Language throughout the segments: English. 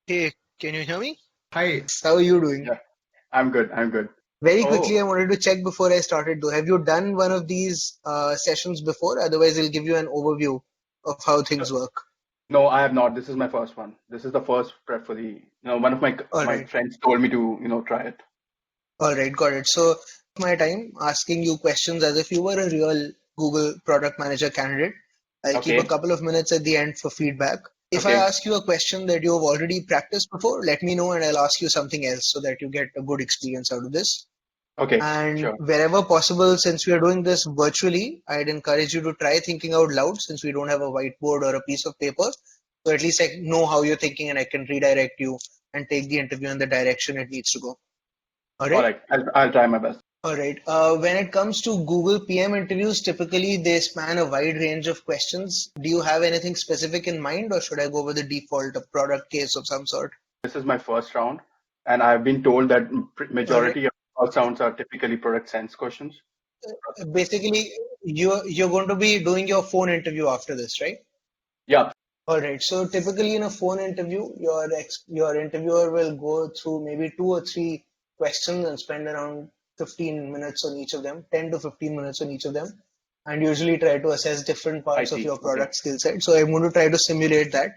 Hey, can you hear me? Hi, how are you doing? Yeah, I'm good. I'm good. Very quickly, I Oh, wanted to check before I started though. Have you done one of these sessions before? Otherwise, I'll give you an overview of how things work. no, I have not. This is my first one. This is the first Prepfully. One of All my right, friends told me to, try it. all right, got it. So, my time asking you questions as if you were a real Google product manager candidate. I'll keep a Okay. couple of minutes at the end for feedback. If I Okay. ask you a question that you have already practiced before, let me know and I'll ask you something else so that you get a good experience out of this. Okay. And Sure. wherever possible, since we are doing this virtually, I'd encourage you to try thinking out loud since we don't have a whiteboard or a piece of paper. So at least I know how you're thinking and I can redirect you and take the interview in the direction it needs to go. All All right. right. I'll try my best. All right. When it comes to Google PM interviews, typically they span a wide range of questions. Do you have anything specific in mind, or should I go with the default, a product case of some sort? This is my first round, and I've been told that All right. majority of first rounds are typically product sense questions. Basically, you're going to be doing your phone interview after this, right? Yeah. All right. So typically in a phone interview, your interviewer will go through maybe two or three questions and spend around 15 minutes on each of them, 10 to 15 minutes on each of them, and usually try to assess different I parts of see. your Okay. product skill set. So I'm going to try to simulate that.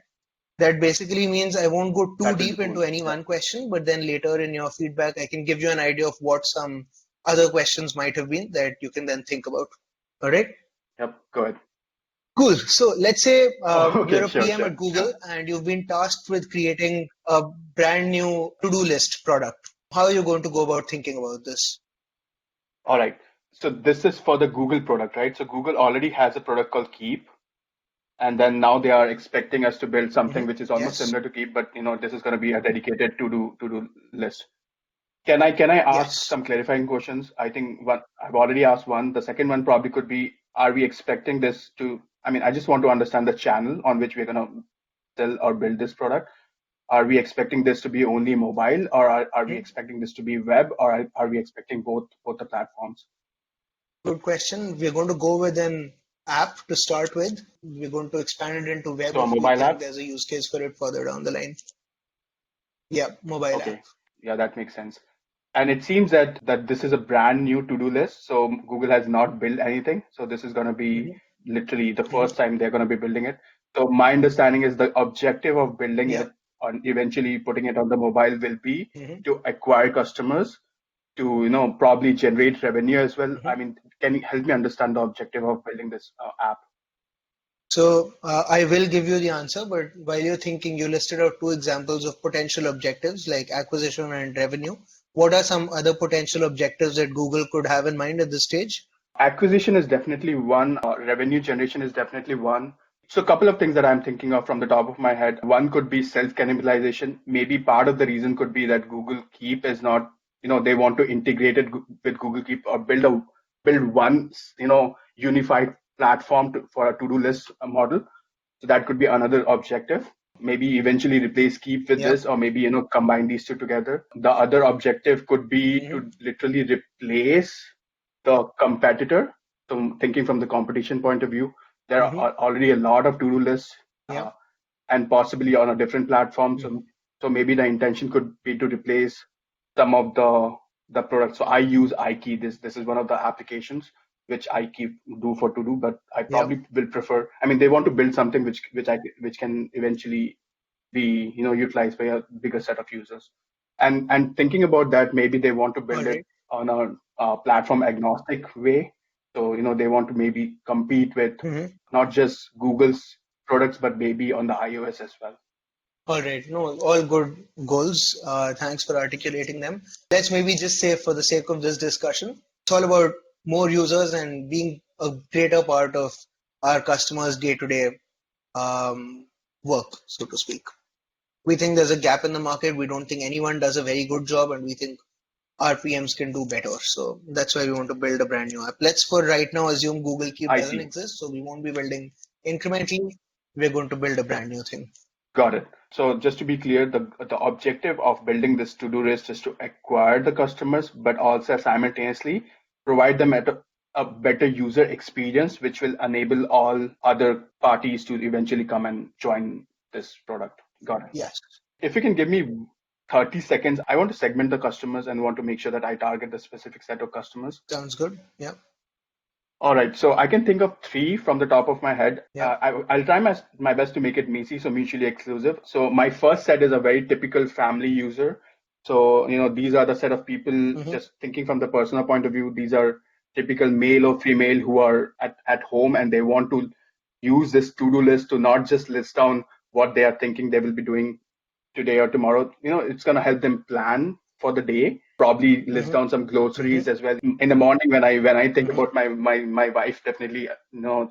That basically means I won't go too That will be deep cool. into any Yeah. one question, but then later in your feedback, I can give you an idea of what some other questions might have been that you can then think about. All right. Yep. Go ahead. Cool. So let's say Okay. you're a Sure. PM Sure. at Google Sure. and you've been tasked with creating a brand new to-do list product. How are you going to go about thinking about this? All right. So this is for the Google product, right? So Google already has a product called Keep, and then now they are expecting us to build something which is almost Yes. similar to Keep, but this is going to be a dedicated to-do list. Can I ask Yes. some clarifying questions? I think one I've already asked one. The second one probably could be, are we expecting this to? I mean, I just want to understand the channel on which we're going to sell or build this product. Are we expecting this to be only mobile, or are we Mhm. expecting this to be web, or are we expecting both the platforms? Good question. We're going to go with an app to start with. We're going to expand it into web So a if we mobile think app? there's a use case for it further down the line. Yeah, mobile app. Okay. Yeah, that makes sense. And it seems that this is a brand new to-do list. So Google has not built anything. So this is going to be Hmm. literally the Hmm. first time they're going to be building it. So my understanding is the objective of building Yeah. it on eventually putting it on the mobile will be Hmm. to acquire customers, to probably generate revenue as well. I Hmm. mean, can you help me understand the objective of building this app? So I will give you the answer, but while you're thinking, you listed out two examples of potential objectives like acquisition and revenue. What are some other potential objectives that Google could have in mind at this stage? Acquisition is definitely one. Revenue generation is definitely one. So a couple of things that I'm thinking of from the top of my head. One could be self-cannibalization. Maybe part of the reason could be that Google Keep is not, they want to integrate it with Google Keep or build one, unified platform for a to-do list model. So that could be another objective. Maybe eventually replace Keep with Yeah. this, or maybe combine these two together. The other objective could be Hmm. to literally replace the competitor. So thinking from the competition point of view, there Hmm. are already a lot of to-do lists, Yeah. and possibly on a different platform. Hmm. So maybe the intention could be to replace some of the products. So I use iKey. This is one of the applications which iKey do for to do, but I Yeah. probably will prefer. I mean, they want to build something which can eventually be utilized by a bigger set of users. And thinking about that, maybe they want to All build it right. on a platform agnostic way. So they want to maybe compete with Hmm. not just Google's products, but maybe on the iOS as well. All right. No, all good goals. Thanks for articulating them. Let's maybe just say, for the sake of this discussion, it's all about more users and being a greater part of our customers' day-to-day work, so to speak. We think there's a gap in the market. We don't think anyone does a very good job, and we think our PMs can do better. So that's why we want to build a brand new app. Let's for right now assume Google Keep I doesn't see. exist, so we won't be building incrementally. We're going to build a brand new thing. Got it. So just to be clear, the objective of building this to-do list is to acquire the customers, but also simultaneously provide them at a better user experience, which will enable all other parties to eventually come and join this product. Got it. Yes. If you can give me 30 seconds, I want to segment the customers and want to make sure that I target the specific set of customers. Sounds good. Yeah. All right, so I can think of three from the top of my head. Yeah. I'll try my best to make it MECE, so mutually exclusive. So my first set is a very typical family user. So, these are the set of people, just thinking from the personal point of view, these are typical male or female who are at home and they want to use this to-do list to not just list down what they are thinking they will be doing today or tomorrow. It's going to help them plan for the day, probably list down some groceries as well. In the morning when I think about my wife, definitely,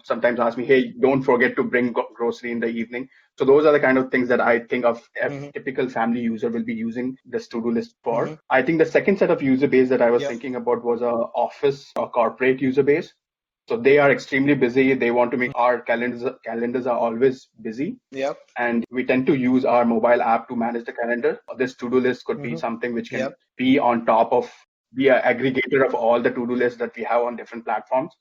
sometimes ask me, hey, don't forget to bring grocery in the evening. So those are the kind of things that I think of a typical family user will be using this to-do list for. I think the second set of user base that I was thinking about was a office or corporate user base. So they are extremely busy. They want to make our calendars are always busy. Yep. And we tend to use our mobile app to manage the calendar. This to-do list could be something which can be on top of, be an aggregator of all the to-do lists that we have on different platforms.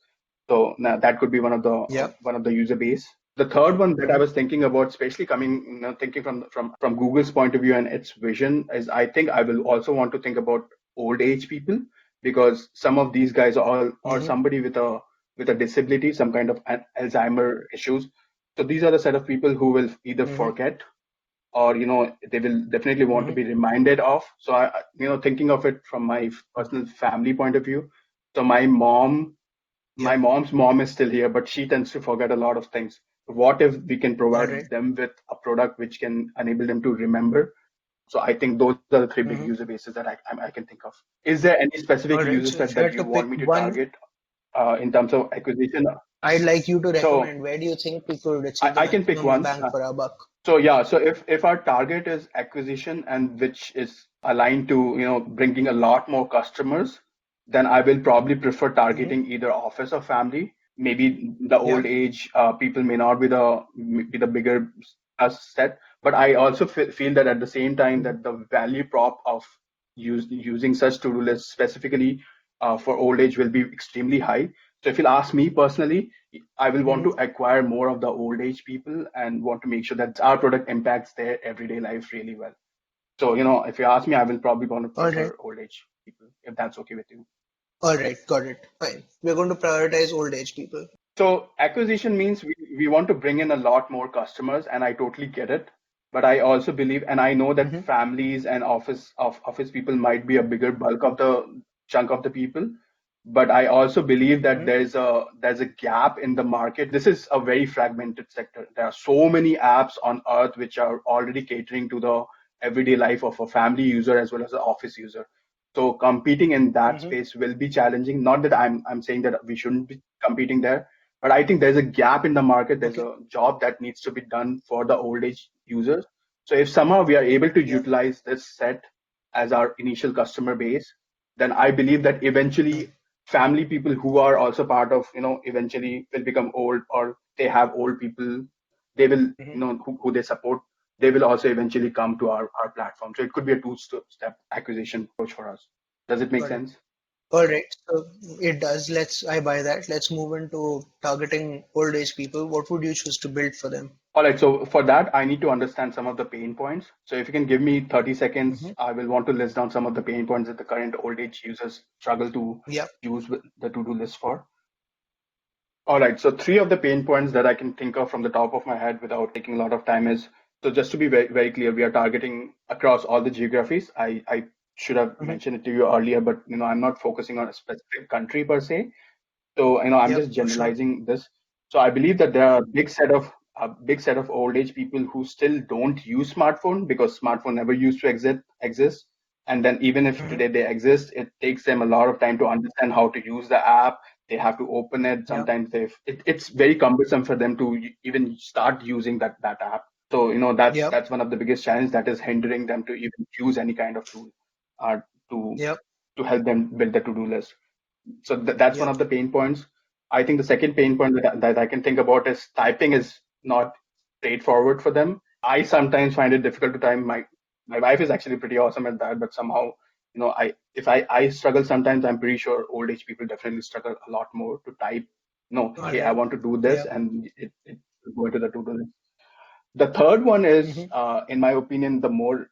So now that could be one of the user base. The third one that I was thinking about, especially thinking from Google's point of view and its vision, is I think I will also want to think about old age people, because some of these guys are or somebody with a disability, some kind of Alzheimer issues. So these are the set of people who will either forget or, they will definitely want to be reminded of. So thinking of it from my personal family point of view. So my mom's mom is still here, but she tends to forget a lot of things. What if we can provide them with a product which can enable them to remember? So I think those are the three big user bases that I can think of. Is there any specific user set that you want me to target in terms of acquisition? I'd like you to recommend. Where do you think we could achieve I can pick one. bang for our buck? So if our target is acquisition and which is aligned to bringing a lot more customers, then I will probably prefer targeting either office or family. Maybe the old age people may not be the bigger set, but I also feel that at the same time that the value prop of using such to-do lists specifically for old age will be extremely high. So if you'll ask me personally, I will want to acquire more of the old age people and want to make sure that our product impacts their everyday life really well. So, if you ask me, I will probably want to prefer old age people, if that's okay with you. All right, got it. Fine. We're going to prioritize old age people. So acquisition means we want to bring in a lot more customers, and I totally get it. But I also believe, and I know that families and office people might be a bigger bulk of the chunk of the people. But I also believe that there's a gap in the market. This is a very fragmented sector. There are so many apps on earth which are already catering to the everyday life of a family user as well as an office user. So competing in that space will be challenging. Not that I'm saying that we shouldn't be competing there, but I think there's a gap in the market. There's a job that needs to be done for the old age users. So if somehow we are able to utilize this set as our initial customer base, then I believe that eventually family people who are also part of, eventually will become old, or they have old people, they will, who they support, they will also eventually come to our platform. So it could be a two-step acquisition approach for us. Does it make sense? All right, so it does. I buy that. Let's move into targeting old age people. What would you choose to build for them? All right, so for that, I need to understand some of the pain points. So if you can give me 30 seconds, I will want to list down some of the pain points that the current old age users struggle to use the to-do list for. All right, so three of the pain points that I can think of from the top of my head without taking a lot of time is, so just to be very, very clear, we are targeting across all the geographies. I should have mentioned it to you earlier, but I'm not focusing on a specific country per se. So I'm just generalizing this. So I believe that there are a big set of old age people who still don't use smartphone because smartphone never used to exist. And then even if today they exist, it takes them a lot of time to understand how to use the app. They have to open it. Sometimes it's very cumbersome for them to even start using that app. So that's one of the biggest challenges that is hindering them to even use any kind of tool to help them build the to-do list. So that's one of the pain points. I think the second pain point that I can think about is typing is not straightforward for them. I sometimes find it difficult to type. My wife is actually pretty awesome at that, but somehow, if I struggle sometimes, I'm pretty sure old age people definitely struggle a lot more to type. Hey, I want to do this, and it go into the to-do list. The third one is, Mm-hmm. in my opinion, the more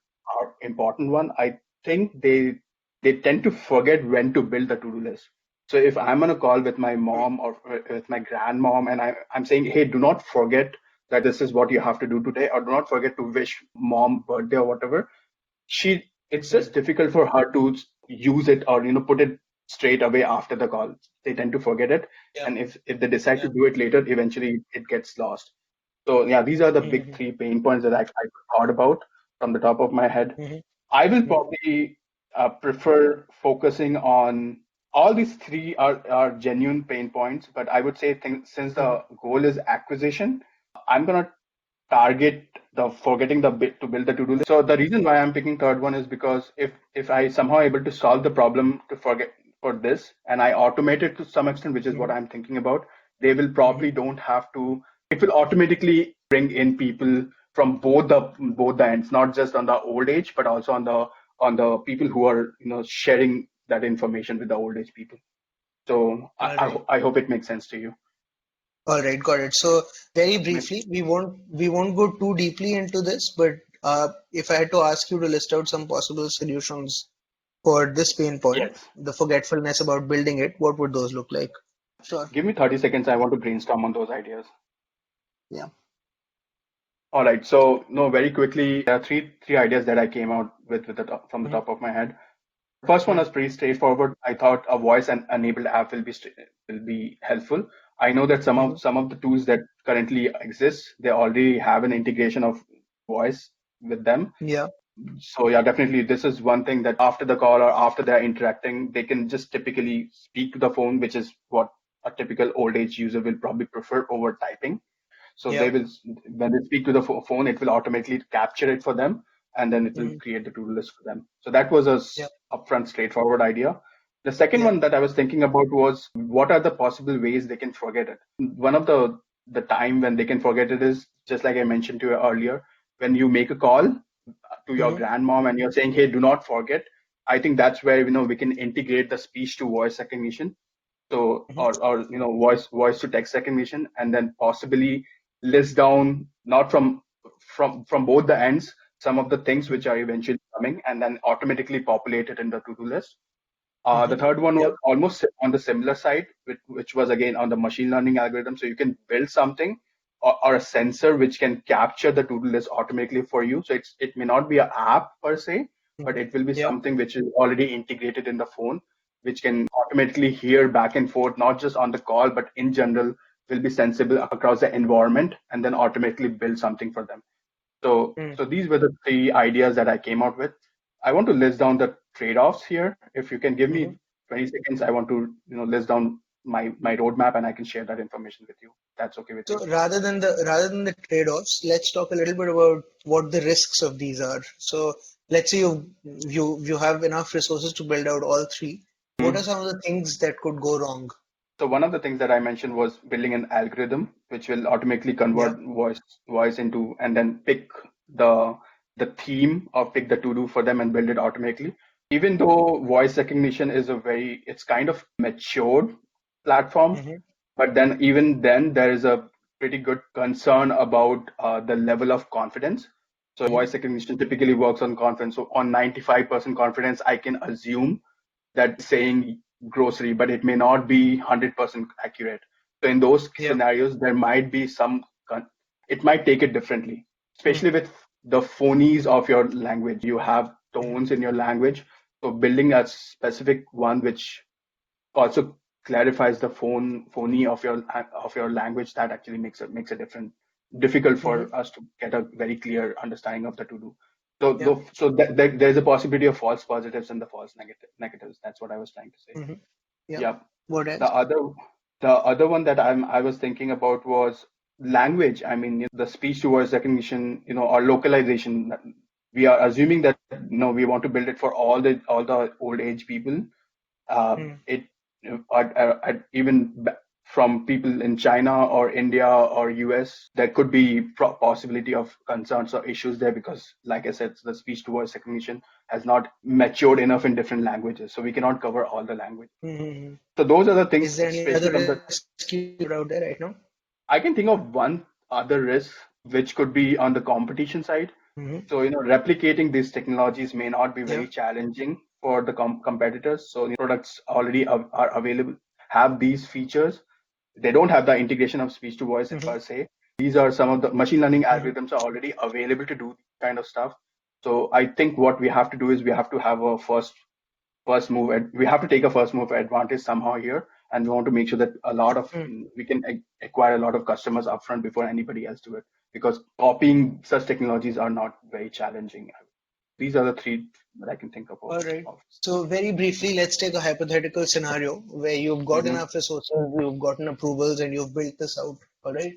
important one. I think they tend to forget when to build the to-do list. So if I'm on a call with my mom or with my grandmom, and I'm saying, hey, do not forget that this is what you have to do today, or do not forget to wish mom birthday or whatever. It's Mm-hmm. just difficult for her to use it, or put it straight away after the call. They tend to forget it, Yeah. and if they decide Yeah. to do it later, eventually it gets lost. So yeah, these are the big Mm-hmm. three pain points that I thought about from the top of my head. Mm-hmm. I will Mm-hmm. probably prefer focusing on all these three are genuine pain points, but I would say since Mm-hmm. the goal is acquisition, I'm gonna target the forgetting the bit to build the to-do list. So the reason why I'm picking third one is because if I somehow able to solve the problem to forget for this, and I automate it to some extent, which is what I'm thinking about, they will Mm-hmm. probably don't have to. It will automatically bring in people from both the ends, not just on the old age, but also on the people who are sharing that information with the old age people. So I, All I, right. ho- I hope it makes sense to you. All right, got it. So very Maybe- briefly, we won't go too deeply into this, but if I had to ask you to list out some possible solutions for this pain point, Yes. the forgetfulness about building it, what would those look like? Sure. Give me 30 seconds. I want to brainstorm on those ideas. Yeah. All right. So, no, very quickly, there are three ideas that I came out with from the Mm-hmm. top of my head. First one was pretty straightforward. I thought a voice and enabled app will be helpful. I know that some Mm-hmm. of some of the tools that currently exist, they already have an integration of voice with them. Yeah. So yeah, definitely this is one thing that after the call or after they're interacting, they can just typically speak to the phone, which is what a typical old age user will probably prefer over typing. So Yeah. they will, when they speak to the phone, it will automatically capture it for them, and then it will Mm-hmm. create the to-do list for them. So that was a Yeah. upfront, straightforward idea. The second Yeah. one that I was thinking about was what are the possible ways they can forget it. One of the time when they can forget it is just like I mentioned to you earlier, when you make a call to your Mm-hmm. grandmom and you're saying, hey, do not forget. I think that's where we can integrate the speech to voice recognition, so Mm-hmm. or voice to text recognition, and then possibly list down, not from both the ends, some of the things which are eventually coming, and then automatically populate it in the to-do list. The Mm-hmm. third one was Yep. almost on the similar side, which was again on the machine learning algorithm. So you can build something, or a sensor which can capture the to-do list automatically for you. So it may not be an app per se, but Mm-hmm. it will be Yeah. something which is already integrated in the phone, which can automatically hear back and forth, not just on the call, but in general, will be sensible across the environment, and then automatically build something for them. So these were the three ideas that I came out with. I want to list down the trade-offs here. If you can give Mm-hmm. me 20 seconds, I want to list down my roadmap, and I can share that information with you. That's okay with you. So rather than the trade-offs, let's talk a little bit about what the risks of these are. So let's say you have enough resources to build out all three. What are Mhm. some of the things that could go wrong? So one of the things that I mentioned was building an algorithm which will automatically Yeah. convert voice into, and then pick the the theme or pick the to-do for them and build it automatically. Even though voice recognition is it's kind of matured platform, Mm-hmm. but then even then there is a pretty good concern about the level of confidence. So Mm-hmm. voice recognition typically works on confidence. So on 95% confidence, I can assume that saying grocery, but it may not be 100% accurate. So in those Yeah. scenarios, there might be it might take it differently, especially Mm-hmm. with the phonies of your language. You have Mm-hmm. tones in your language. So building a specific one which also clarifies the phony of your language, that actually makes a difficult Mm-hmm. for us to get a very clear understanding of the to do. So Yeah. there's a possibility of false positives and the false negatives. That's what I was trying to say. Mm-hmm. Yeah. Yeah. What The else? other the other one that I was thinking about was language. I mean, the speech to voice recognition, or localization. We are assuming that we want to build it for all the old age people. It even from people in China or India or US, there could be possibility of concerns or issues there because, like I said, the speech to voice recognition has not matured enough in different languages, so we cannot cover all the language. Mm-hmm. So those are the Is things, there any especially other from the. risk you put out there right now? I can think of one other risk, which could be on the competition side. Mm-hmm. So, replicating these technologies may not be Yeah. very challenging for the competitors. So, the products already are available, have these features. They don't have the integration of speech to voice Mm-hmm. per se. These are some of the machine learning Mm-hmm. algorithms are already available to do this kind of stuff. So I think what we have to do is we have to have a first move. We have to take a first move advantage somehow here, and we want to make sure that we can acquire a lot of customers upfront before anybody else do it. Because copying such technologies are not very challenging. These are the three that I can think All right. of. So very briefly, let's take a hypothetical scenario where you've got Hmm. enough resources, you've gotten approvals, and you've built this out. All right.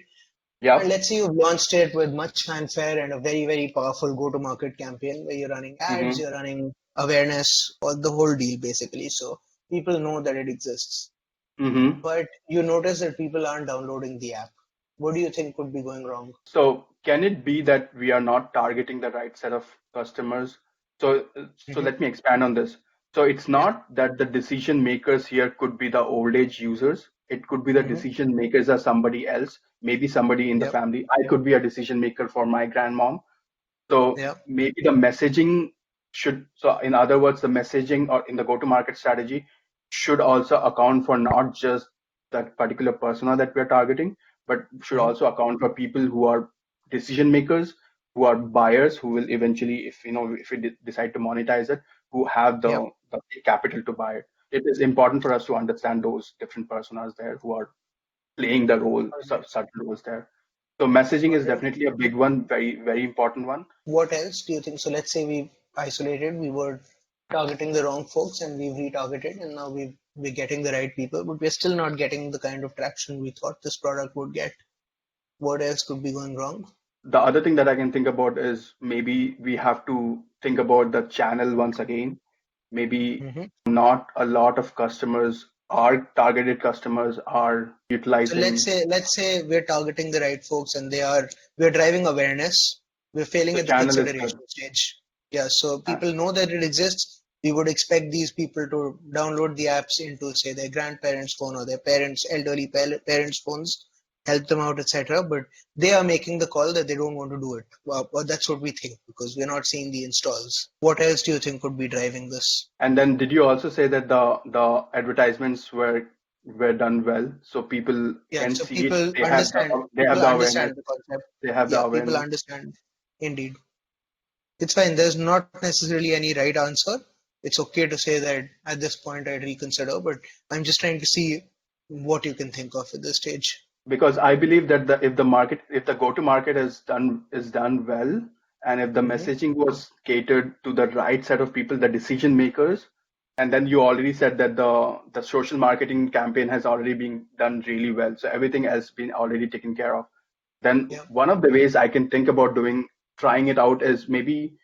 And Yeah. let's say you've launched it with much fanfare and a very, very powerful go-to-market campaign where you're running ads, Hmm. you're running awareness, or the whole deal basically. So people know that it exists. Hmm. But you notice that people aren't downloading the app. What do you think could be going wrong? So can it be that we are not targeting the right set of customers? So Hmm. let me expand on this. So it's Yeah. not that the decision makers here could be the old age users. It could be the Hmm. decision makers are somebody else, maybe somebody in the Yep. family. I could be a decision maker for my grandmom. So Yep. maybe the messaging so in other words, the messaging or in the go-to-market strategy should also account for not just that particular persona that we're targeting, but should Hmm. also account for people who are decision makers, who are buyers, who will eventually, if we decide to monetize it, who have Yep. the capital to buy it. It is important for us to understand those different personas there who are playing the role, All right. certain roles there. So messaging All is right. definitely a big one, very, very important one. What else do you think? So let's say we isolated, we were targeting the wrong folks and we've retargeted and now we're getting the right people, but we're still not getting the kind of traction we thought this product would get. What else could be going wrong? The other thing that I can think about is maybe we have to think about the channel once again. Maybe Hmm. not a lot of customers, our targeted customers, are So let's utilizing say let's say we're targeting the right folks and we're driving awareness. We're failing the at the channel is good. consideration stage. Yeah, so Uh, people know that it exists. We would expect these people to download the apps into say their grandparents' phone or their parents, elderly parents' phones, help them out, etc. But they are making the call that they don't want to do it. Well, that's what we think because we're not seeing the installs. What else do you think could be driving this? And then did you also say that the advertisements were done well, so people Yeah, can so see it, they have people the awareness, understand the concept. they have the Yeah, people awareness. understand. Indeed. It's fine. There's not necessarily any right answer. It's okay to say that at this point I'd reconsider, but I'm just trying to see what you can think of at this stage. Because I believe that if the go to market is done well, and if the Hmm. messaging was catered to the right set of people, the decision makers, and then you already said that the social marketing campaign has already been done really well, so everything else been already taken care of. Then Yeah. one of the ways I can think about trying it out is maybe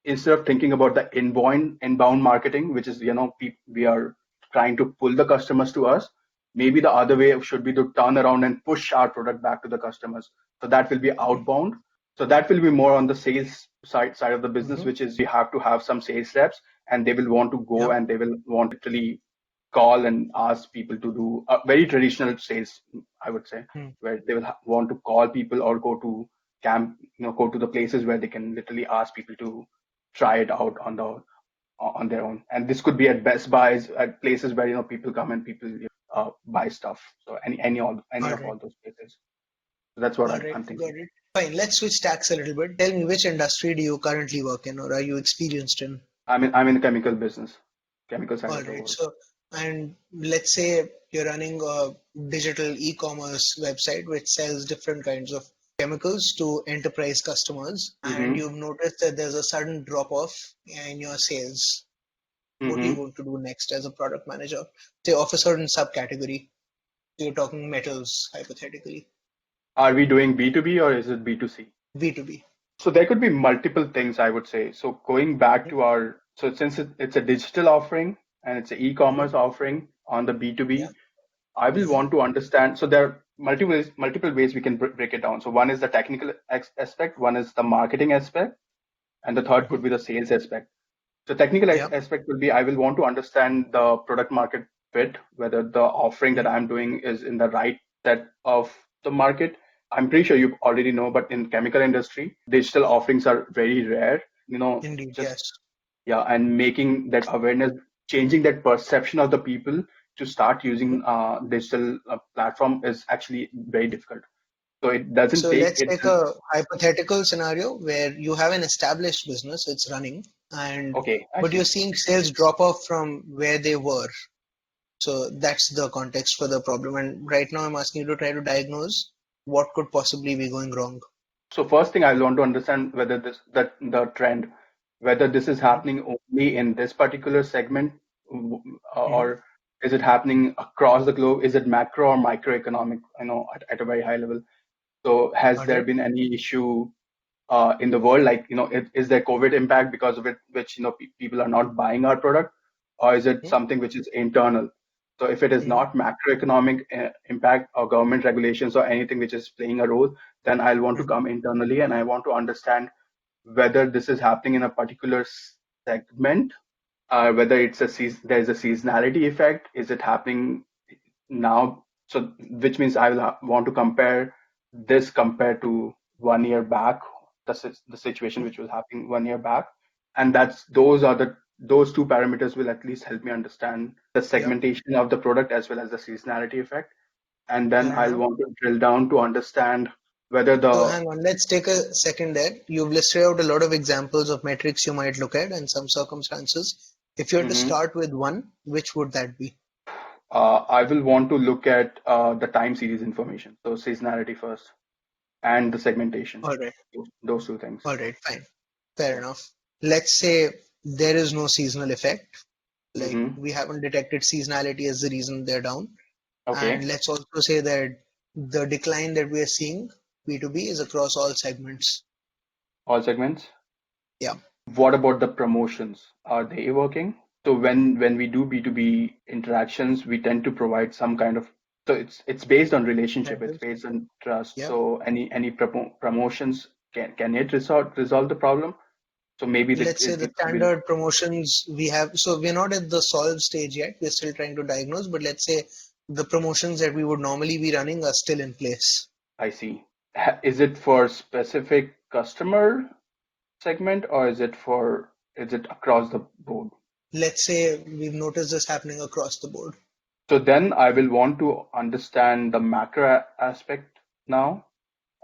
instead of thinking about the inbound marketing, which is we are trying to pull the customers to us, maybe the other way should be to turn around and push our product back to the customers. So that will be Hmm. outbound. So that will be more on the sales side of the business, Hmm. which is we have to have some sales reps, and they will want to go Yeah. and they will want to literally call and ask people to do a very traditional sales, I would say, Hmm. where they will want to call people or go to go to the places where they can literally ask people to try it out on their own. And this could be at Best Buys, at places where people come and people buy stuff. So any All of right. all those places. So that's what All I'm, right. I'm Got thinking. it. Fine. Let's switch tacks a little bit. Tell me which industry do you currently work in or are you experienced in? I'm in the chemical business, chemical side All of the right. world. So, and let's say you're running a digital e-commerce website which sells different kinds of chemicals to enterprise customers, and Mm-hmm. you've noticed that there's a sudden drop off in your sales. What are you Mm-hmm. going to do next as a product manager? Say, of a certain subcategory. So you're talking metals, hypothetically. Are we doing B2B or is it B2C? B2B. So there could be multiple things, I would say. So going back Hmm. to so since it's a digital offering and it's an Hmm. e-commerce offering on the Yeah. B2B, I will Hmm. want to understand. So there are multiple ways we can break it down. So one is the technical aspect, one is the marketing aspect, and the third Hmm. could be the sales aspect. So technical Yeah. aspect will be I will want to understand the product market fit, whether the offering that Hmm. I'm doing is in the right set of the market. I'm pretty sure you already know, but in chemical industry, digital offerings are very rare. Indeed, Just yes. yeah, and making that awareness, changing that perception of the people to start Mhm. using digital platform is actually very difficult. So it doesn't So take let's it. take a hypothetical scenario where you have an established business, it's running, and Okay, I but you're see. seeing sales drop off from where they were. So that's the context for the problem. And right now, I'm asking you to try to diagnose what could possibly be going wrong. So first thing I want to understand whether that the trend, whether this is Mhm. happening only in this particular segment, Mhm. or is it happening across the globe? Is it macro or microeconomic? At a very high level. So has All there right. been any issue in the world? Like, is there COVID impact because of it, which people are not buying our product, or is it Mhm. something which is internal? So if it is Mhm. not macroeconomic impact or government regulations or anything which is playing a role, then I'll want to Mhm. come internally and I want to understand whether this is happening in a particular segment, whether there's a seasonality effect. Is it happening now? So which means I will want to compare this compared to 1 year back, the situation which was happening 1 year back, and those two parameters will at least help me understand the Yep. segmentation of the product as well as the seasonality effect, and then Fair I'll enough. want to drill down to understand whether So the hang on, let's take a second there. You've listed out a lot of examples of metrics you might look at and some circumstances. If you had to Mhm. start with one, which would that be? I will want to look at the time series information, so seasonality first, and the segmentation. All right. Those two things. All right, fine. Fair Yeah. enough. Let's say there is no seasonal effect. Like Mm-hmm. we haven't detected seasonality as the reason they're down. And Okay. let's also say that the decline that we are seeing B2B is across all segments. All segments. Yeah. What about the promotions? Are they working? So when we do B2B interactions, we tend to provide some kind of, so it's based on relationship, it's Incentives. based on trust. Yeah. So any promotions, can it resolve the problem? So maybe Let's say the it will. standard promotions we have. So we're not at the solve stage yet. We're still trying to diagnose, but let's say the promotions that we would normally be running are still in place. I see. Is it for specific customer segment, or is it across the board? Let's say we've noticed this happening across the board. So then I will want to understand the macro aspect now,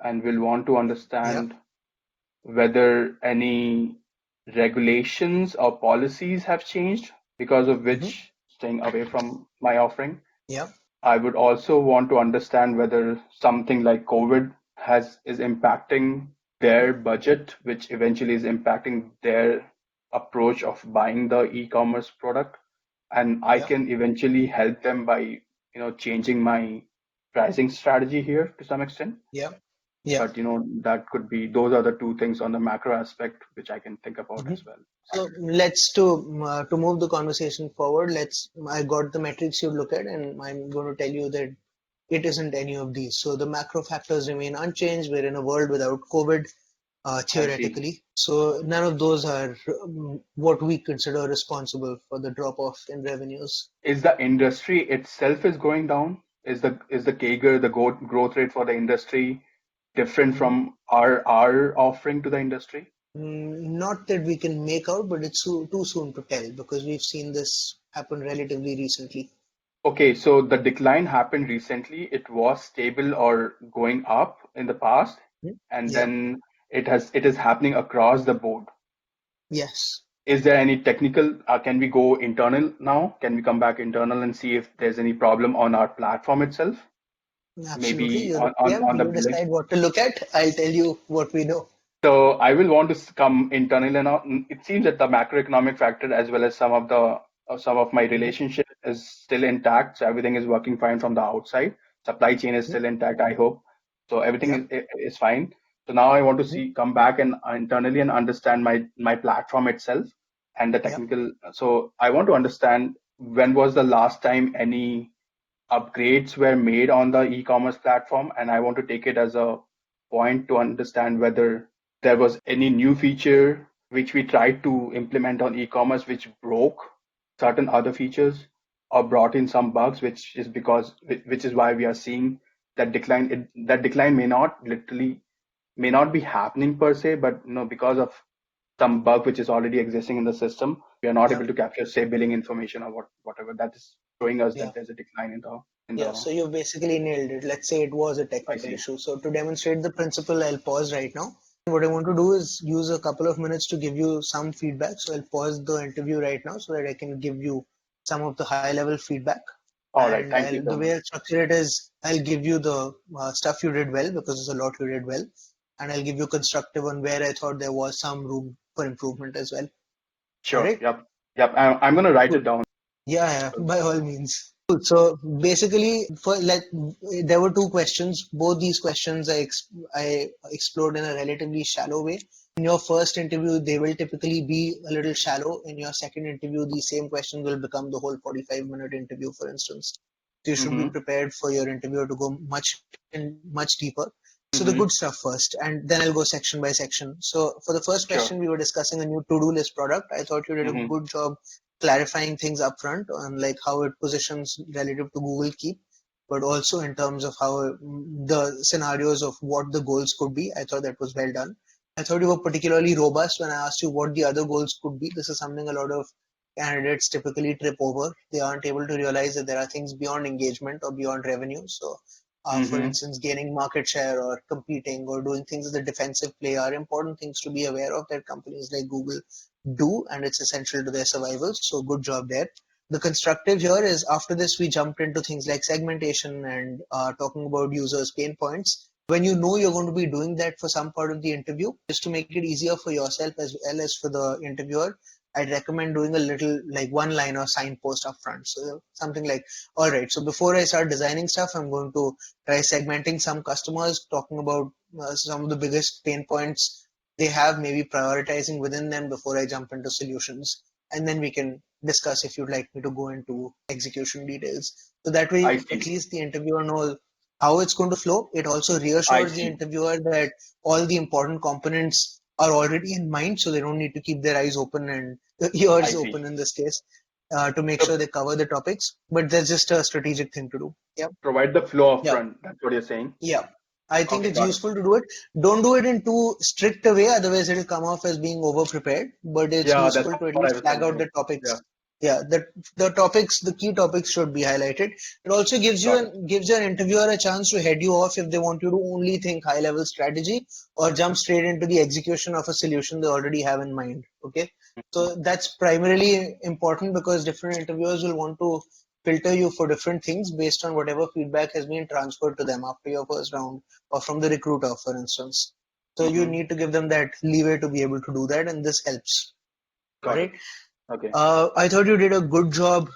and will want to Yeah. understand whether any regulations or policies have changed because of Hmm. which staying away from my offering. Yeah. I would also want to understand whether something like COVID is impacting their budget, which eventually is impacting their approach of buying the e-commerce product. And I Yeah. can eventually help them by, changing my pricing strategy here to some extent. Yeah. Yeah. But that could be, those are the two things on the macro aspect which I can think about Mhm. as well. So let's to move the conversation forward. I got the metrics you look at, and I'm going to tell you that it isn't any of these. So the macro factors remain unchanged. We're in a world without COVID, I see. theoretically. So none of those are what we consider responsible for the drop off in revenues. Is the industry itself is going down? Is the CAGR, the growth rate for the industry different Mhm. from our offering to the industry? Not that we can make out, but it's too soon to tell because we've seen this happen relatively recently. Okay, so the decline happened recently. It was stable or going up in the past, Mhm. and Yeah. then it is happening across the board. Yes. Is there any technical, can we go internal now? Can we come back internal and see if there's any problem on our platform itself? Absolutely. Maybe You're the on PM. the You billing. decide what to look at. I'll tell you what we know. So I will want to come internally now. It seems that the macroeconomic factor as well as some of my Mhm. relationship is still intact. So everything is working fine from the outside. Supply chain is Mhm. still intact, I hope. So everything Yeah. is fine. So now I want to Mhm. come back and internally and understand my platform itself and the Yeah. technical. So I want to understand when was the last time any upgrades were made on the e-commerce platform, and I want to take it as a point to understand whether there was any new feature which we tried to implement on e-commerce which broke certain other features or brought in some bugs, which is why we are seeing that decline may not be happening per se, but because of some bug which is already existing in the system, we are not Yeah. able to capture, say, billing information or whatever. That is showing us Yeah. that there's a decline in Yeah, the. so you basically nailed it. Let's say it was a I technical see. issue. So to demonstrate the principle, I'll pause right now. What I want to do is use a couple of minutes to give you some feedback. So I'll pause the interview right now so that I can give you some of the high level feedback. All right. And Thank you so the much. way I'll structure it is I'll give you the stuff you did well because there's a lot you did well. And I'll give you constructive on where I thought there was some room for improvement as well. All Sure. right. Yep. Yep. I'm going to write it down. Yeah, yeah, by all means. Cool. So basically, there were two questions. Both these questions I explored in a relatively shallow way. In your first interview, they will typically be a little shallow. In your second interview, the same questions will become the whole 45-minute interview, for instance. So you should be Mm-hmm. prepared for your interviewer to go much deeper. So the Mm-hmm. good stuff first, and then I'll go section by section. So for the first Sure. question, we were discussing a new to-do list product. I thought you did a Mm-hmm. good job clarifying things upfront on like how it positions relative to Google Keep, but also in terms of how the scenarios of what the goals could be. I thought that was well done. I thought you were particularly robust when I asked you what the other goals could be. This is something a lot of candidates typically trip over. They aren't able to realize that there are things beyond engagement or beyond revenue. So, for Mm-hmm. instance, gaining market share or competing or doing things as a defensive play are important things to be aware of that companies like Google do, and it's essential to their survival. So good job there. The constructive here is after this, we jumped into things like segmentation and talking about users' pain points. When you know you're going to be doing that for some part of the interview, just to make it easier for yourself as well as for the interviewer, I'd recommend doing a little like one liner signpost up front. So something like, all right, so before I start designing stuff, I'm going to try segmenting some customers, talking about some of the biggest pain points they have, maybe prioritizing within them before I jump into solutions. And then we can discuss if you'd like me to go into execution details. So that way, I at see. least the interviewer knows how it's going to flow. It also I reassures the see. interviewer that all the important components are already in mind, so they don't need to keep their eyes open and the I ears see. open in this case to make sure So they cover the topics. But that's just a strategic thing to do. Yeah. provide the flow up Yeah. front. That's what you're saying. Yeah, I think Okay, it's got it. useful to do it. Don't do it in too strict a way, otherwise it'll come off as being over prepared. But it's Yeah, that's useful to at what I least was flag out thinking. the topics. Yeah, Yeah, the key topics should be highlighted. It also got it. gives your interviewer a chance to head you off if they want you to only think high level strategy or jump straight into the execution of a solution they already have in mind. Okay, so that's primarily important because different interviewers will want to filter you for different things based on whatever feedback has been transferred to them after your first round or from the recruiter, for instance. So you Mm-hmm. need to give them that leeway to be able to do that, and this helps. All Got it. right. Okay. I thought you did a good job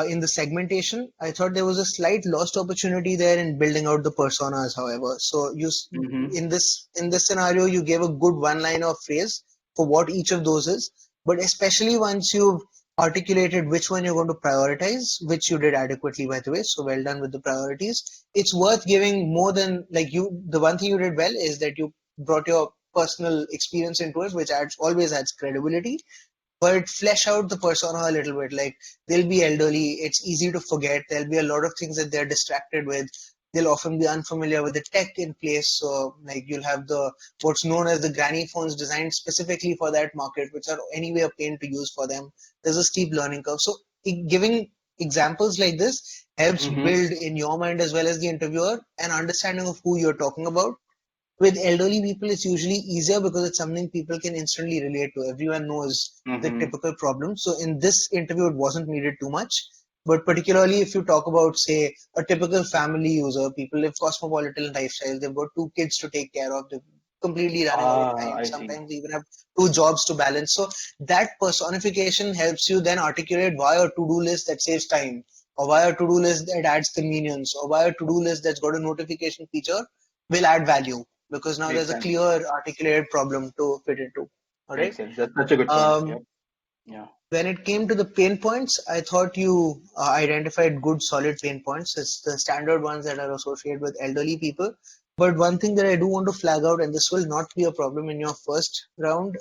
in the segmentation. I thought there was a slight lost opportunity there in building out the personas, however. So Mm-hmm. in this scenario, you gave a good one-liner phrase for what each of those is, but especially once you've articulated which one you're going to prioritize, which you did adequately, by the way. So well done with the priorities. It's worth giving more than like you. The one thing you did well is that you brought your personal experience into it, which always adds credibility, but flesh out the persona a little bit. Like they'll be elderly, it's easy to forget. There'll be a lot of things that they're distracted with. They'll often be unfamiliar with the tech in place. So like you'll have the what's known as the granny phones designed specifically for that market, which are anyway a pain to use for them. There's a steep learning curve. So giving examples like this helps Mm-hmm. build in your mind as well as the interviewer an understanding of who you're talking about. With elderly people, it's usually easier because it's something people can instantly relate to. Everyone knows the Mm-hmm. typical problem. So in this interview, it wasn't needed too much. But particularly if you talk about, say, a typical family user, people live cosmopolitan lifestyles, they've got two kids to take care of, they're completely running out of Ah, time. I see. Sometimes they even have two jobs to balance. So that personification helps you then articulate why a to-do list that saves time, or why a to-do list that adds convenience, or why a to-do list that's got a notification feature will add value because now Makes there's a sense. clear articulated problem to fit into. All right. Makes sense. That's such a good point. Um, Yep. Yeah. when it came to the pain points, I thought you identified good, solid pain points. It's the standard ones that are associated with elderly people. But one thing that I do want to flag out, and this will not be a problem in your first round,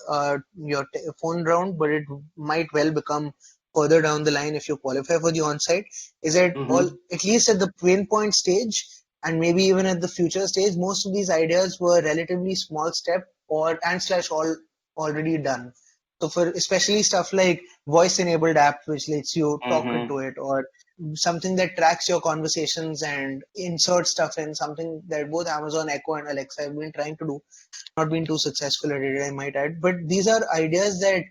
your phone round, but it might well become further down the line if you qualify for the on-site, is that all Mm-hmm. at least at the pain point stage, and maybe even at the future stage, most of these ideas were relatively small step and/slash all already done. So for especially stuff like voice enabled app, which lets you talk into it, or something that tracks your conversations and insert stuff in, something that both Amazon Echo and Alexa have been trying to do, not been too successful at it, I might add. But these are ideas that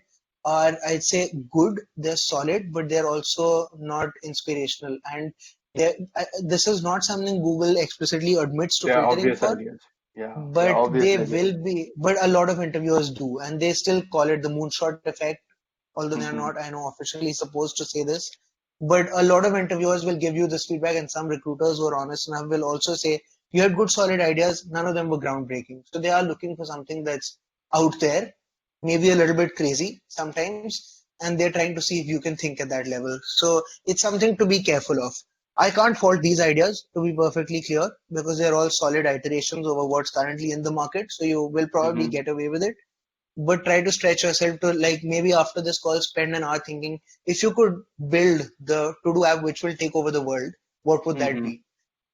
are, I'd say, good, they're solid, but they're also not inspirational. And this is not something Google explicitly admits to They are filtering obvious for, ideas. Yeah, they are but obvious they ideas. will be, but a lot of interviewers do, and they still call it the moonshot effect, although they're Mm-hmm. not, I know, officially supposed to say this. But a lot of interviewers will give you this feedback, and some recruiters who are honest enough will also say, you had good solid ideas, none of them were groundbreaking. So they are looking for something that's out there, maybe a little bit crazy sometimes, and they're trying to see if you can think at that level. So it's something to be careful of. I can't fault these ideas, to be perfectly clear, because they're all solid iterations over what's currently in the market. So you will probably Mm-hmm. get away with it, but try to stretch yourself to, like, maybe after this call, spend an hour thinking, if you could build the to-do app which will take over the world, what would that Mm-hmm. be?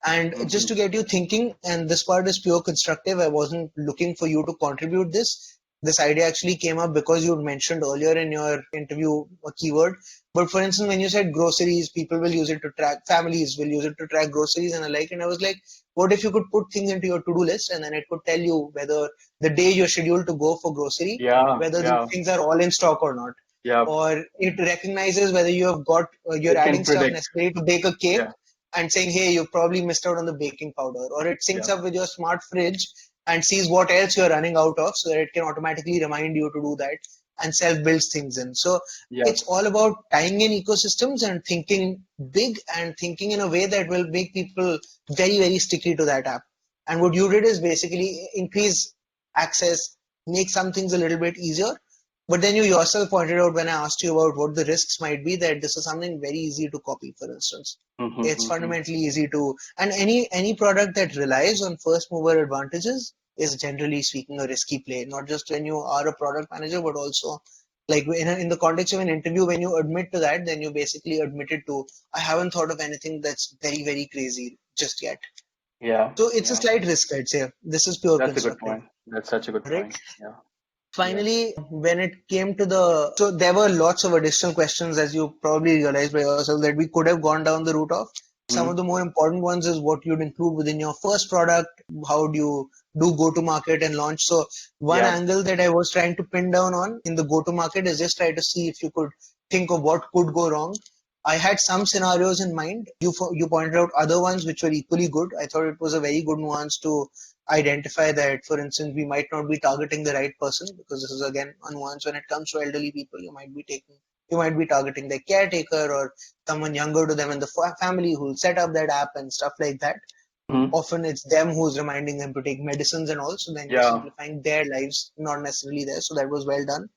And Mm-hmm. just to get you thinking, and this part is pure constructive, I wasn't looking for you to contribute this. This idea actually came up because you mentioned earlier in your interview a keyword. But for instance, when you said groceries, people will use it to track, families will use it to track groceries and alike. And I was like, what if you could put things into your to-do list and then it could tell you whether the day you're scheduled to go for grocery, Yeah, whether the yeah, things are all in stock or not. yeah. Or it recognizes whether you have got, you're It can adding stuff predict. necessary to bake a cake Yeah, and saying, hey, you probably missed out on the baking powder. Or it syncs yeah, up with your smart fridge and sees what else you're running out of so that it can automatically remind you to do that and self builds things in. So yeah, it's all about tying in ecosystems and thinking big and thinking in a way that will make people very, very sticky to that app. And what you did is basically increase access, make some things a little bit easier. But then you yourself pointed out when I asked you about what the risks might be that this is something very easy to copy, for instance. It's mm-hmm. fundamentally easy to, and any product that relies on first mover advantages is generally speaking a risky play, not just when you are a product manager, but also like in the context of an interview, when you admit to that, then you basically admitted to, I haven't thought of anything that's very, very crazy just yet. Yeah, So it's a yeah. slight risk, I'd say. This is pure That's a good constructive, point. That's such a good right? point. Yeah, yeah. Finally, when it came to so there were lots of additional questions, as you probably realized by yourself, that we could have gone down the route of. Some of Mm-hmm. the more important ones is what you'd include within your first product, how do you do go to market and launch. So one Yeah, angle that I was trying to pin down on in the go to market is just try to see if you could think of what could go wrong. I had some scenarios in mind. You pointed out other ones which were equally good. I thought it was a very good nuance to identify that, for instance, we might not be targeting the right person, because this is again a nuance. When it comes to elderly people, you might be targeting their caretaker or someone younger to them in the family who'll set up that app and stuff like that. mm-hmm. Often it's them who's reminding them to take medicines and all, so then you're Yeah, simplifying their lives, not necessarily theirs. So that was well done.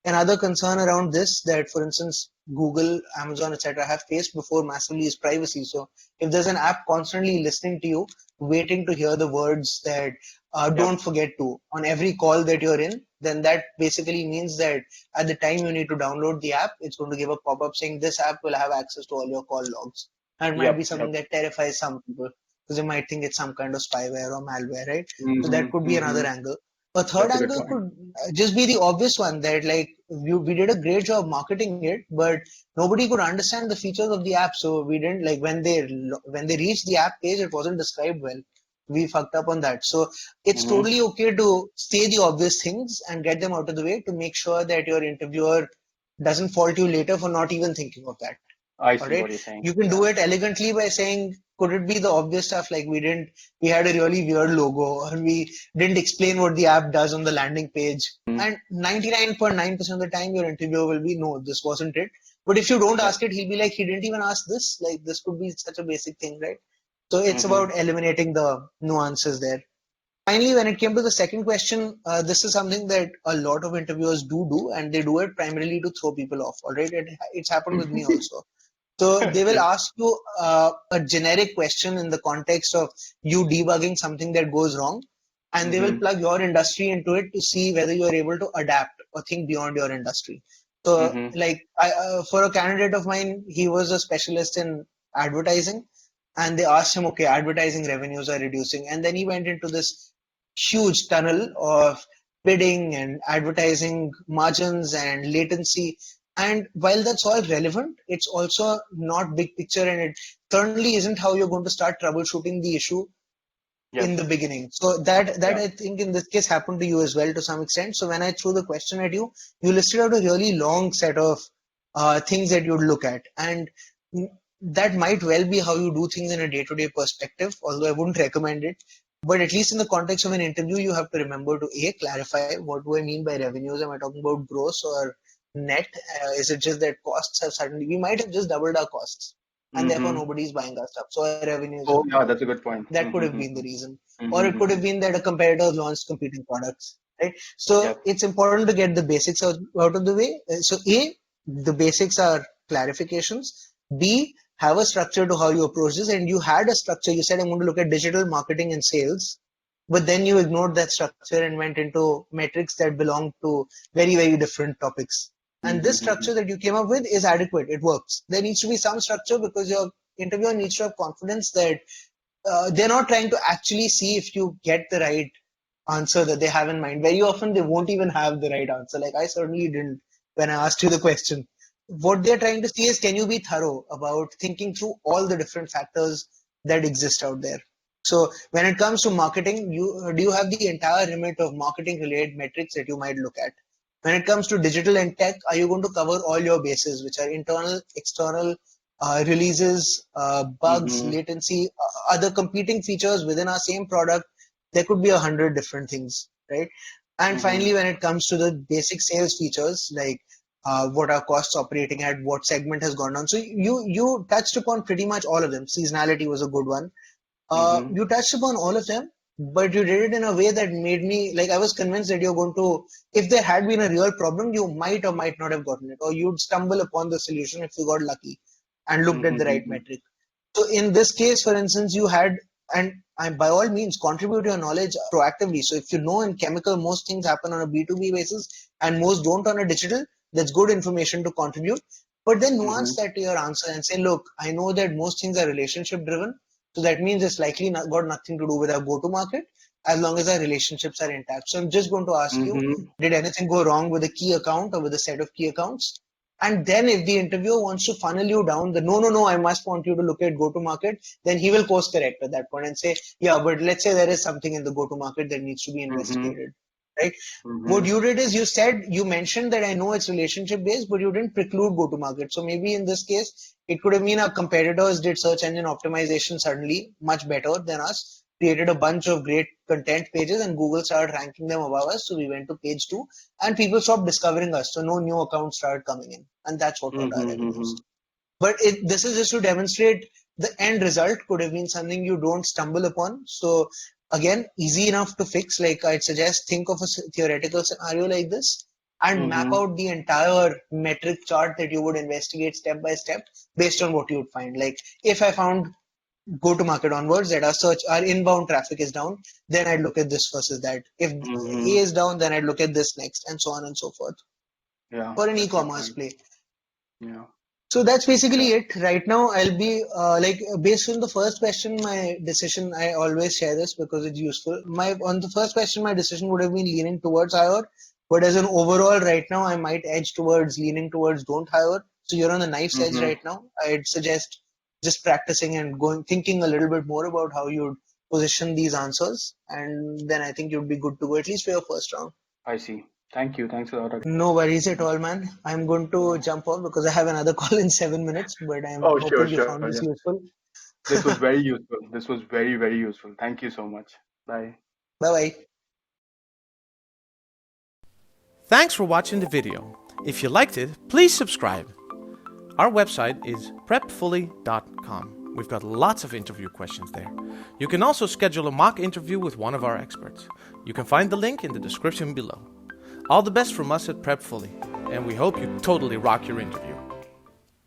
Another concern around this that, for instance, Google, Amazon, etc., have faced before massively is privacy. So if there's an app constantly listening to you, waiting to hear the words that yep, don't forget to on every call that you're in, then that basically means that at the time you need to download the app, it's going to give a pop-up saying this app will have access to all your call logs. And it might be yep, something yep. that terrifies some people because they might think it's some kind of spyware or malware, right? So that Mm-hmm. could be Mm-hmm. another angle. A third That's a good angle point. could just be the obvious one that, like, we did a great job marketing it, but nobody could understand the features of the app. So we didn't, like, when they reached the app page, it wasn't described well. We fucked up on that. So it's Mm-hmm. totally okay to say the obvious things and get them out of the way to make sure that your interviewer doesn't fault you later for not even thinking of that. I All see right. what you're saying. You can do Yeah. it elegantly by saying, could it be the obvious stuff like we had a really weird logo and we didn't explain what the app does on the landing page. Mm-hmm. And 99.9% of the time your interviewer will be, no, this wasn't it. But if you don't Yep. ask it, he'll be like, he didn't even ask this. Like, this could be such a basic thing, right? So it's Mm-hmm. about eliminating the nuances there. Finally, when it came to the second question, this is something that a lot of interviewers do, and they do it primarily to throw people off. All right, it's happened with me also. So they will Yep. ask you a generic question in the context of you debugging something that goes wrong, and they will Mm-hmm. plug your industry into it to see whether you are able to adapt or think beyond your industry. So, Mm-hmm. like, for a candidate of mine, he was a specialist in advertising, and they asked him, okay, advertising revenues are reducing. And then he went into this huge tunnel of bidding and advertising margins and latency. And while that's all relevant, it's also not big picture, and it certainly isn't how you're going to start troubleshooting the issue in the beginning. So that I think in this case happened to you as well to some extent. So when I threw the question at you, you listed out a really long set of things that you'd look at. And that might well be how you do things in a day-to-day perspective, although I wouldn't recommend it. But at least in the context of an interview, you have to remember to clarify, what do I mean by revenues? Am I talking about gross or net? Is it just that costs have suddenly, we might have just doubled our costs, and therefore nobody's buying our stuff. So our revenues. Oh, yeah, that's a good point. That could have been the reason. Or it could have been that a competitor launched competing products, right? So it's important to get the basics out of the way. So A, the basics are clarifications. B, have a structure to how you approach this. And you had a structure. You said, I'm going to look at digital marketing and sales. But then you ignored that structure and went into metrics that belong to very, very different topics. And this structure that you came up with is adequate. It works. There needs to be some structure because your interviewer needs to have confidence that they're not trying to actually see if you get the right answer that they have in mind. Very often they won't even have the right answer. Like I certainly didn't when I asked you the question. What they're trying to see is, can you be thorough about thinking through all the different factors that exist out there? So when it comes to marketing, do you have the entire remit of marketing related metrics that you might look at? When it comes to digital and tech, are you going to cover all your bases, which are internal, external, releases, bugs, latency, other competing features within our same product? There could be 100 different things, right? And finally, when it comes to the basic sales features, like what are costs operating at, what segment has gone down. So you touched upon pretty much all of them. Seasonality was a good one. You touched upon all of them, but you did it in a way that made me, like, I was convinced that you're going to, if there had been a real problem, you might or might not have gotten it, or you'd stumble upon the solution if you got lucky and looked at the right metric. So in this case, for instance, you had, and by all means, contribute your knowledge proactively. So if you know in chemical, most things happen on a B2B basis and most don't on a digital, that's good information to contribute. But then nuance that to your answer and say, look, I know that most things are relationship driven. So that means it's likely got nothing to do with our go-to-market as long as our relationships are intact. So I'm just going to ask you, did anything go wrong with a key account or with a set of key accounts? And then if the interviewer wants to funnel you down the no, I must want you to look at go-to-market, then he will course correct at that point and say, yeah, but let's say there is something in the go-to-market that needs to be investigated. Right? What you did is you mentioned that I know it's relationship based, but you didn't preclude go to market. So maybe in this case, it could have been our competitors did search engine optimization suddenly much better than us, created a bunch of great content pages, and Google started ranking them above us. So we went to page 2 and people stopped discovering us. So no new accounts started coming in. And that's what got our revenues. But this is just to demonstrate the end result could have been something you don't stumble upon. So again, easy enough to fix. Like I'd suggest, think of a theoretical scenario like this and map out the entire metric chart that you would investigate step by step based on what you would find. Like if I found go to market onwards that our inbound traffic is down, then I'd look at this versus that. If A is down, then I'd look at this next, and so on and so forth. Yeah. For an e-commerce play. Yeah. So that's basically it. Right now, I'll be based on the first question, my decision, I always share this because it's useful. On the first question, my decision would have been leaning towards hire, but as an overall right now, I might edge towards leaning towards don't hire. So you're on the knife's edge right now. I'd suggest just practicing and thinking a little bit more about how you'd position these answers. And then I think you'd be good to go, at least for your first round. I see. Thank you. Thanks a lot. No worries at all, man. I'm going to jump off because I have another call in 7 minutes, but I'm hoping you found this useful. This was very useful. This was very, very useful. Thank you so much. Bye. Bye-bye. Thanks for watching the video. If you liked it, please subscribe. Our website is Prepfully.com. We've got lots of interview questions there. You can also schedule a mock interview with one of our experts. You can find the link in the description below. All the best from us at Prepfully, and we hope you totally rock your interview.